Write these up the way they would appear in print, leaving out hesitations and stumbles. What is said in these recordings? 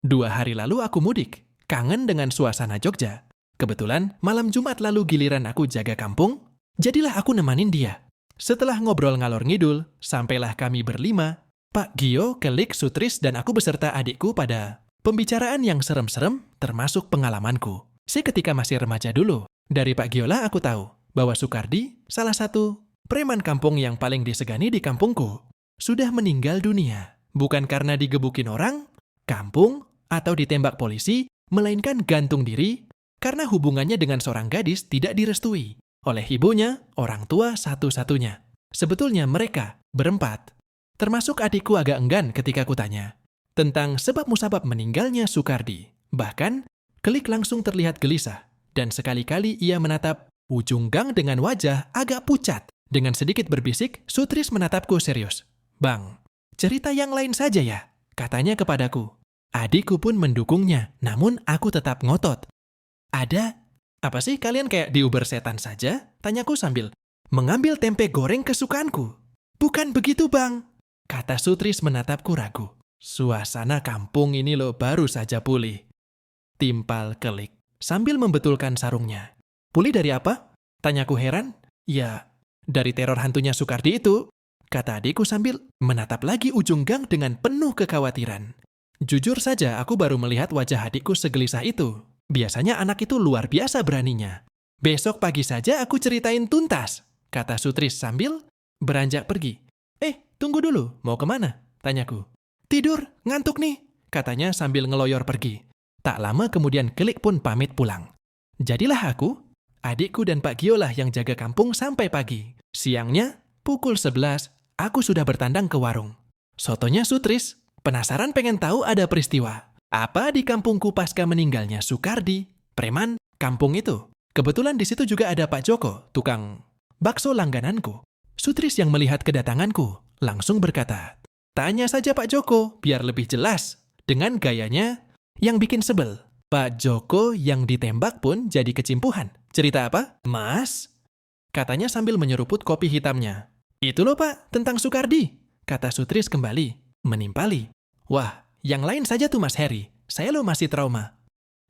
2 hari lalu aku mudik, kangen dengan suasana Jogja. Kebetulan malam Jumat lalu giliran aku jaga kampung, jadilah aku nemanin dia. Setelah ngobrol ngalor ngidul, sampailah kami berlima, Pak Gio, Kelik, Sutris, dan aku beserta adikku pada pembicaraan yang serem-serem termasuk pengalamanku. Ketika masih remaja dulu, dari Pak Giola aku tahu bahwa Sukardi, salah satu preman kampung yang paling disegani di kampungku, sudah meninggal dunia. Bukan karena digebukin orang, kampung, atau ditembak polisi, melainkan gantung diri karena hubungannya dengan seorang gadis tidak direstui oleh ibunya, orang tua satu-satunya. Sebetulnya mereka berempat. Termasuk adikku agak enggan ketika kutanya tentang sebab musabab meninggalnya Sukardi. Bahkan, Kelik langsung terlihat gelisah, dan sekali-kali ia menatap ujung gang dengan wajah agak pucat. Dengan sedikit berbisik, Sutris menatapku serius. "Bang, cerita yang lain saja ya," katanya kepadaku. Adikku pun mendukungnya, namun aku tetap ngotot. "Ada? Apa sih kalian kayak diuber setan saja?" tanyaku sambil mengambil tempe goreng kesukaanku. "Bukan begitu, Bang," kata Sutris menatapku ragu. "Suasana kampung ini loh baru saja pulih," timpal Kelik sambil membetulkan sarungnya. "Pulih dari apa?" tanyaku heran. "Ya, dari teror hantunya Sukardi itu," kata adikku sambil menatap lagi ujung gang dengan penuh kekhawatiran. Jujur saja, aku baru melihat wajah adikku segelisah itu. Biasanya anak itu luar biasa beraninya. "Besok pagi saja aku ceritain tuntas," kata Sutris sambil beranjak pergi. Tunggu dulu, mau kemana?" tanyaku. "Tidur, ngantuk nih," katanya sambil ngeloyor pergi. Tak lama kemudian Kelik pun pamit pulang. Jadilah aku, adikku dan Pak Gio lah yang jaga kampung sampai pagi. Siangnya, pukul 11, aku sudah bertandang ke warung. Sotonya Sutris, penasaran pengen tahu ada peristiwa apa di kampungku pasca meninggalnya Sukardi, preman kampung itu. Kebetulan di situ juga ada Pak Joko, tukang bakso langgananku. Sutris yang melihat kedatanganku langsung berkata, "Tanya saja Pak Joko, biar lebih jelas." Dengan gayanya yang bikin sebel. Pak Joko yang ditembak pun jadi kecimpuhan. "Cerita apa, Mas?" katanya sambil menyeruput kopi hitamnya. "Itu loh Pak, tentang Sukardi," kata Sutris kembali, menimpali. "Wah, yang lain saja tuh Mas Heri, saya lo masih trauma,"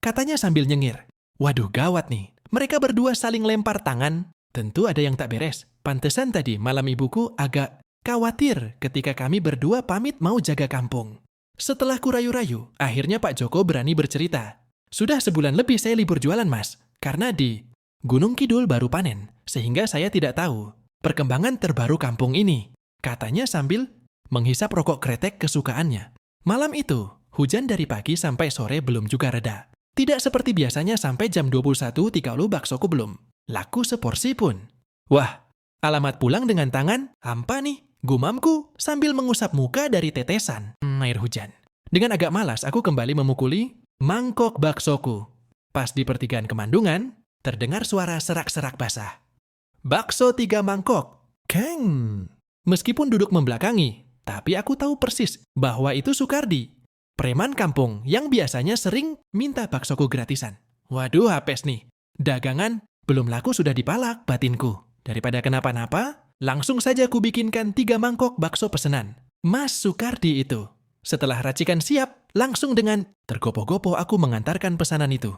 katanya sambil nyengir. Waduh gawat nih, mereka berdua saling lempar tangan. Tentu ada yang tak beres. Pantesan tadi malam ibuku agak khawatir ketika kami berdua pamit mau jaga kampung. Setelah kurayu-rayu, akhirnya Pak Joko berani bercerita. "Sudah sebulan lebih saya libur jualan Mas, karena di Gunung Kidul baru panen, sehingga saya tidak tahu perkembangan terbaru kampung ini," katanya sambil menghisap rokok kretek kesukaannya. Malam itu, hujan dari pagi sampai sore belum juga reda. Tidak seperti biasanya sampai jam 21.30 baksoku belum laku seporsi pun. "Wah, alamat pulang dengan tangan hampa nih," gumamku sambil mengusap muka dari tetesan air hujan. Dengan agak malas, aku kembali memukuli mangkok baksoku. Pas di pertigaan Kemandungan, terdengar suara serak-serak basah. "Bakso 3 mangkok. Keng!" Meskipun duduk membelakangi, tapi aku tahu persis bahwa itu Sukardi, preman kampung yang biasanya sering minta baksoku gratisan. Waduh, apes nih. Dagangan belum laku sudah dipalak batinku. Daripada kenapa-napa, langsung saja ku bikinkan 3 mangkok bakso pesanan Mas Sukardi itu. Setelah racikan siap, langsung dengan tergopoh-gopoh aku mengantarkan pesanan itu.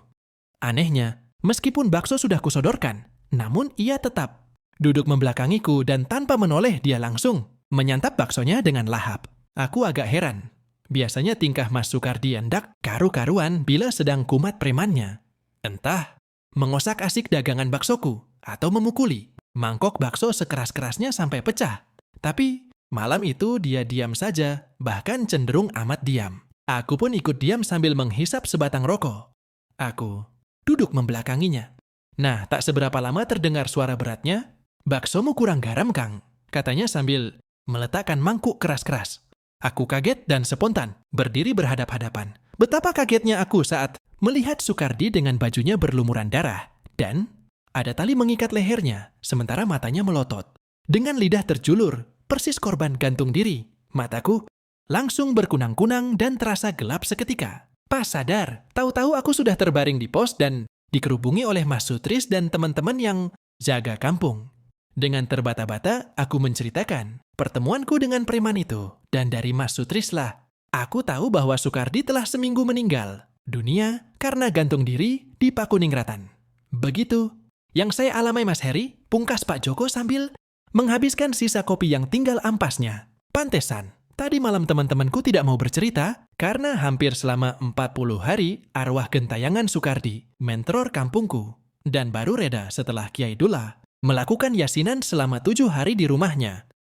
Anehnya, meskipun bakso sudah kusodorkan, namun ia tetap duduk membelakangiku dan tanpa menoleh dia langsung menyantap baksonya dengan lahap. Aku agak heran. Biasanya tingkah Mas Sukardi hendak karu-karuan bila sedang kumat premannya. Entah mengosak asik dagangan baksoku atau memukuli mangkok bakso sekeras-kerasnya sampai pecah. Tapi malam itu dia diam saja, bahkan cenderung amat diam. Aku pun ikut diam sambil menghisap sebatang rokok. Aku duduk membelakanginya. Nah, tak seberapa lama terdengar suara beratnya, "Baksomu kurang garam, Kang," katanya sambil meletakkan mangkuk keras-keras. Aku kaget dan spontan berdiri berhadap-hadapan. Betapa kagetnya aku saat melihat Sukardi dengan bajunya berlumuran darah dan ada tali mengikat lehernya, sementara matanya melotot. Dengan lidah terjulur, persis korban gantung diri, mataku langsung berkunang-kunang dan terasa gelap seketika. Pas sadar, tahu-tahu aku sudah terbaring di pos dan dikerubungi oleh Mas Sutris dan teman-teman yang jaga kampung. Dengan terbata-bata, aku menceritakan pertemuanku dengan preman itu. Dan dari Mas Sutrislah Aku tahu bahwa Soekardi telah seminggu meninggal dunia karena gantung diri di Pakuningratan. Begitu yang saya alami Mas Heri, pungkas Pak Joko sambil menghabiskan sisa kopi yang tinggal ampasnya. Pantesan, tadi malam teman-temanku tidak mau bercerita karena hampir selama 40 hari arwah gentayangan Soekardi menteror kampungku. Dan baru reda setelah Kiai Dullah melakukan yasinan selama 7 hari di rumahnya.